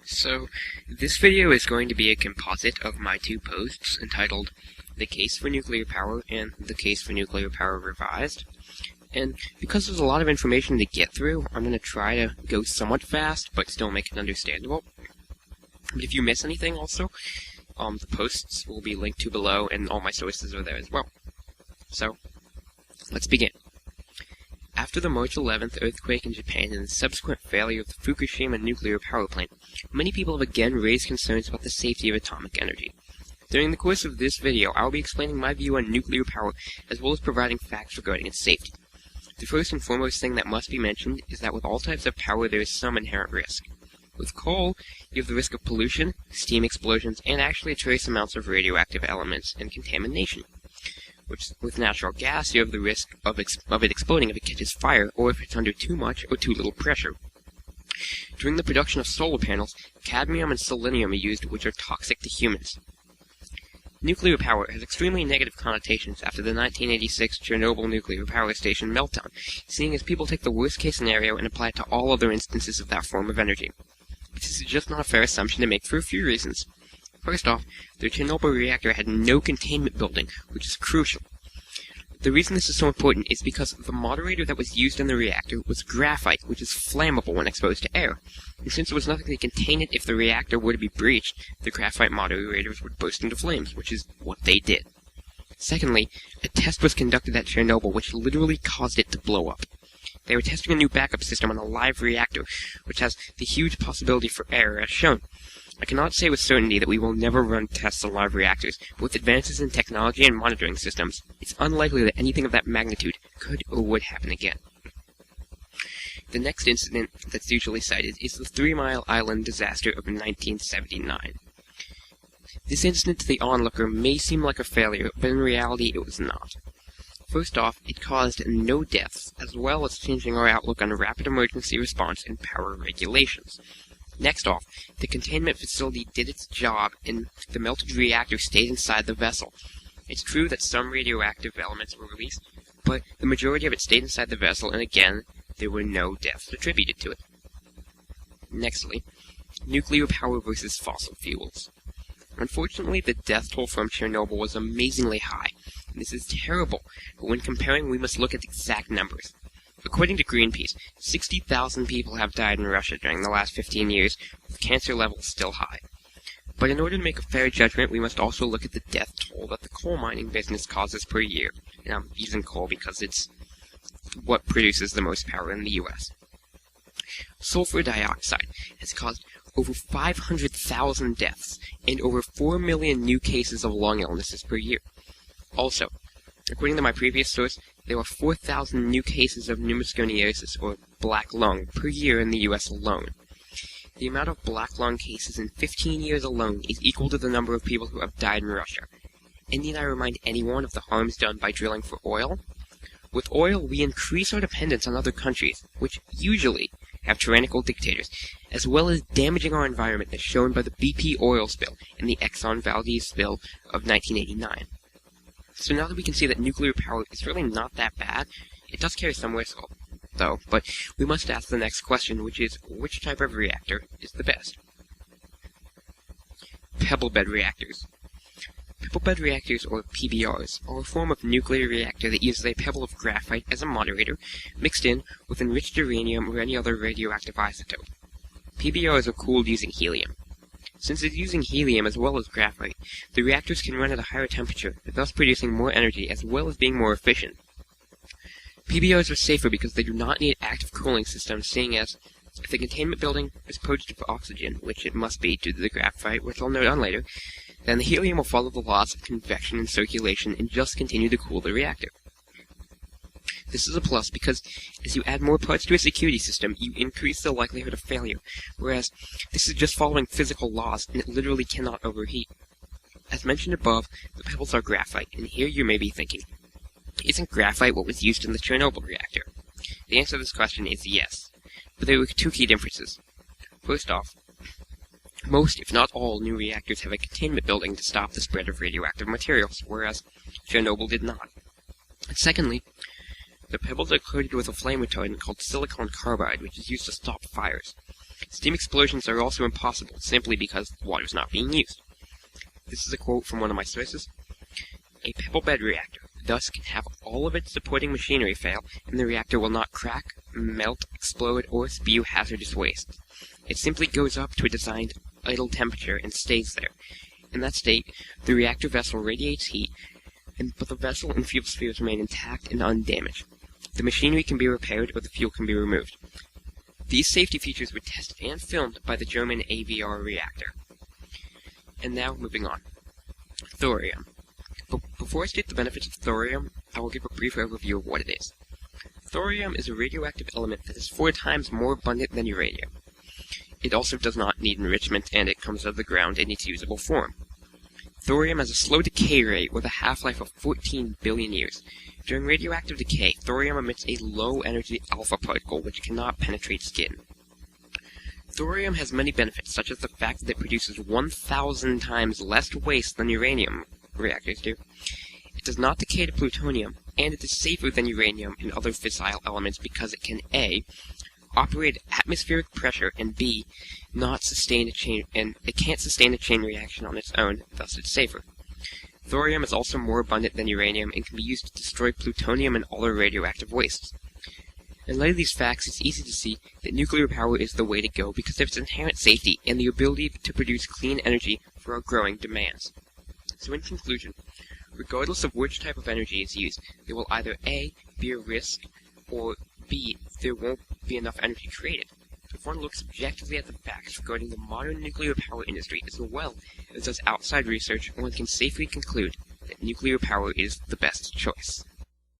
So, this video is going to be a composite of my two posts entitled The Case for Nuclear Power and The Case for Nuclear Power Revised. And because there's a lot of information to get through, I'm going to try to go somewhat fast, but still make it understandable. But if you miss anything also, the posts will be linked to below, and all my sources are there as well. So, let's begin. After the March 11th earthquake in Japan and the subsequent failure of the Fukushima nuclear power plant, many people have again raised concerns about the safety of atomic energy. During the course of this video, I will be explaining my view on nuclear power, as well as providing facts regarding its safety. The first and foremost thing that must be mentioned is that with all types of power there is some inherent risk. With coal, you have the risk of pollution, steam explosions, and actually trace amounts of radioactive elements and contamination. With natural gas, you have the risk of it exploding if it catches fire, or if it's under too much or too little pressure. During the production of solar panels, cadmium and selenium are used, which are toxic to humans. Nuclear power has extremely negative connotations after the 1986 Chernobyl nuclear power station meltdown, seeing as people take the worst-case scenario and apply it to all other instances of that form of energy. This is just not a fair assumption to make for a few reasons. First off, the Chernobyl reactor had no containment building, which is crucial. The reason this is so important is because the moderator that was used in the reactor was graphite, which is flammable when exposed to air. And since there was nothing to contain it if the reactor were to be breached, the graphite moderators would burst into flames, which is what they did. Secondly, a test was conducted at Chernobyl which literally caused it to blow up. They were testing a new backup system on a live reactor, which has the huge possibility for error as shown. I cannot say with certainty that we will never run tests on live reactors, but with advances in technology and monitoring systems, it's unlikely that anything of that magnitude could or would happen again. The next incident that's usually cited is the 3 Mile Island disaster of 1979. This incident to the onlooker may seem like a failure, but in reality it was not. First off, it caused no deaths, as well as changing our outlook on rapid emergency response and power regulations. Next off, the containment facility did its job and the melted reactor stayed inside the vessel. It's true that some radioactive elements were released, but the majority of it stayed inside the vessel, and again, there were no deaths attributed to it. Nextly, nuclear power versus fossil fuels. Unfortunately, the death toll from Chernobyl was amazingly high, and this is terrible, but when comparing we must look at exact numbers. According to Greenpeace, 60,000 people have died in Russia during the last 15 years, with cancer levels still high. But in order to make a fair judgment, we must also look at the death toll that the coal mining business causes per year. And I'm using coal because it's what produces the most power in the U.S. Sulfur dioxide has caused over 500,000 deaths and over 4 million new cases of lung illnesses per year. Also, according to my previous source, there are 4,000 new cases of pneumoconiosis, or black lung, per year in the U.S. alone. The amount of black lung cases in 15 years alone is equal to the number of people who have died in Russia. And need I remind anyone of the harms done by drilling for oil? With oil, we increase our dependence on other countries, which usually have tyrannical dictators, as well as damaging our environment as shown by the BP oil spill and the Exxon Valdez spill of 1989. So now that we can see that nuclear power is really not that bad, it does carry some risk, though, but we must ask the next question, which is, which type of reactor is the best? Pebble bed reactors. Pebble bed reactors, or PBRs, are a form of nuclear reactor that uses a pebble of graphite as a moderator, mixed in with enriched uranium or any other radioactive isotope. PBRs are cooled using helium. Since it's using helium as well as graphite, the reactors can run at a higher temperature, thus producing more energy as well as being more efficient. PBRs are safer because they do not need active cooling systems, seeing as if the containment building is purged of oxygen, which it must be due to the graphite, which I'll note on later, then the helium will follow the laws of convection and circulation and just continue to cool the reactor. This is a plus because as you add more parts to a security system, you increase the likelihood of failure, whereas this is just following physical laws and it literally cannot overheat. As mentioned above, the pebbles are graphite, and here you may be thinking, isn't graphite what was used in the Chernobyl reactor? The answer to this question is yes, but there were two key differences. First off, most, if not all, new reactors have a containment building to stop the spread of radioactive materials, whereas Chernobyl did not. And secondly, the pebbles are coated with a flame retardant called silicon carbide, which is used to stop fires. Steam explosions are also impossible, simply because water is not being used. This is a quote from one of my sources. A pebble bed reactor thus can have all of its supporting machinery fail, and the reactor will not crack, melt, explode, or spew hazardous waste. It simply goes up to a designed idle temperature and stays there. In that state, the reactor vessel radiates heat, but the vessel and fuel spheres remain intact and undamaged. The machinery can be repaired or the fuel can be removed. These safety features were tested and filmed by the German AVR reactor. And now, moving on. Thorium. Before I state the benefits of thorium, I will give a brief overview of what it is. Thorium is a radioactive element that is 4 times more abundant than uranium. It also does not need enrichment, and it comes out of the ground in its usable form. Thorium has a slow decay rate with a half-life of 14 billion years. During radioactive decay, thorium emits a low-energy alpha particle which cannot penetrate skin. Thorium has many benefits, such as the fact that it produces 1,000 times less waste than uranium reactors do. It does not decay to plutonium, and it is safer than uranium and other fissile elements because it can A, operate at atmospheric pressure, and B, can't sustain a chain reaction on its own, thus it's safer. Thorium is also more abundant than uranium and can be used to destroy plutonium and other radioactive wastes. In light of these facts, it's easy to see that nuclear power is the way to go because of its inherent safety and the ability to produce clean energy for our growing demands. So in conclusion, regardless of which type of energy is used, there will either A, be a risk, or B, there won't be enough energy created. If one looks objectively at the facts regarding the modern nuclear power industry as well as does outside research, one can safely conclude that nuclear power is the best choice.